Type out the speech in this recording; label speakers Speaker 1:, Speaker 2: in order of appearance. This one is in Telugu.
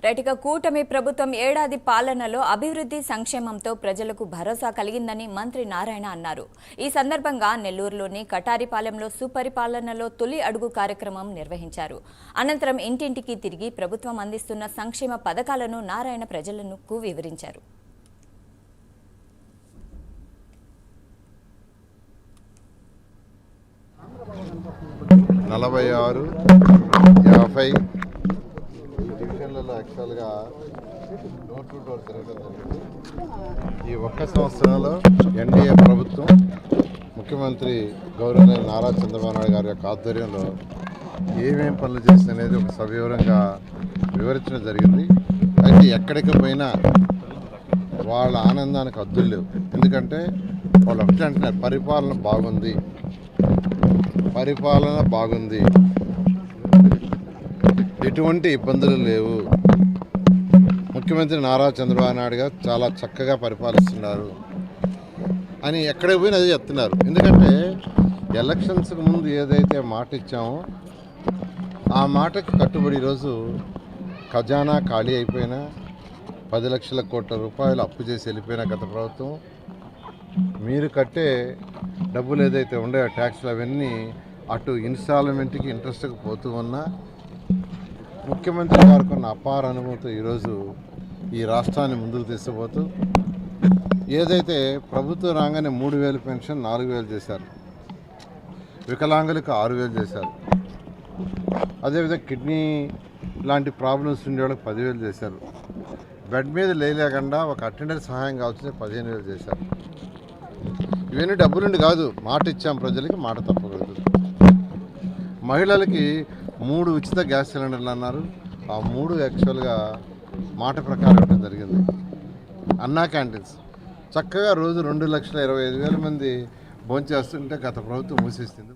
Speaker 1: రైట్గా కూటమి ప్రభుత్వం ఏడాది పాలనలో అభివృద్ధి సంక్షేమంతో ప్రజలకు భరోసా కలిగిందని మంత్రి నారాయణ అన్నారు. ఈ సందర్భంగా నెల్లూరులోని కటారిపాలెంలో సుపరిపాలనలో తొలి అడుగు కార్యక్రమం నిర్వహించారు. అనంతరం ఇంటింటికి తిరిగి ప్రభుత్వం అందిస్తున్న సంక్షేమ పథకాలను నారాయణ ప్రజలకు వివరించారు.
Speaker 2: నలభై 50 డివిజన్లలో యాక్చువల్గా డోర్ టు డోర్ తిరగడం జరిగింది. ఈ ఒక్క సంవత్సరంలో ఎన్డీఏ ప్రభుత్వం ముఖ్యమంత్రి గౌరవనీయ నారా చంద్రబాబు నాయుడు గారి యొక్క ఆధ్వర్యంలో ఏమేం పనులు చేసింది అనేది ఒక సవివరంగా వివరించడం జరిగింది. అయితే ఎక్కడికి పోయినా వాళ్ళ ఆనందానికి హద్దులు లేవు. ఎందుకంటే వాళ్ళు ఒకటి అంటున్నారు, పరిపాలన బాగుంది, ఎటువంటి ఇబ్బందులు లేవు, ముఖ్యమంత్రి నారా చంద్రబాబు నాయుడు గారు చాలా చక్కగా పరిపాలిస్తున్నారు అని ఎక్కడికి పోయినా అదే చెప్తున్నారు. ఎందుకంటే ఎలక్షన్స్కి ముందు ఏదైతే మాట ఇచ్చామో ఆ మాటకి కట్టుబడి ఈరోజు ఖజానా ఖాళీ అయిపోయినా 10 లక్షల కోట్ల రూపాయలు అప్పు చేసి వెళ్ళిపోయిన గత ప్రభుత్వం మీరు కట్టే డబ్బులు ఏదైతే ఉన్నాయో ట్యాక్స్లు అవన్నీ అటు ఇన్స్టాల్మెంట్కి ఇంట్రెస్ట్కి పోతూ ఉన్నా ముఖ్యమంత్రి గారికి ఉన్న అపార అనుభవంతో ఈరోజు ఈ రాష్ట్రాన్ని ముందుకు తీసుకుపోతూ ఏదైతే ప్రభుత్వం రాగానే 3,000 పెన్షన్ 4,000 చేశారు, వికలాంగులకు 6,000 చేశారు, అదేవిధంగా కిడ్నీ లాంటి ప్రాబ్లమ్స్ ఉండే వాళ్ళకి 10,000 చేశారు, బెడ్ మీద లేకుండా ఒక అటెండర్ సహాయం కావాల్సింది 15,000 చేశారు. ఇవన్నీ డబ్బులుండి కాదు, మాట ఇచ్చాం ప్రజలకి, మాట తప్పకూడదు. మహిళలకి 3 ఉచిత గ్యాస్ సిలిండర్లు అన్నారు. ఆ 3 యాక్చువల్గా మాట ప్రకారం ఇవ్వడం జరిగింది. అన్నా క్యాంటీన్స్ చక్కగా రోజు 2,25,000 మంది భోంచేస్తుంటే గత ప్రభుత్వం మూసేస్తుంది.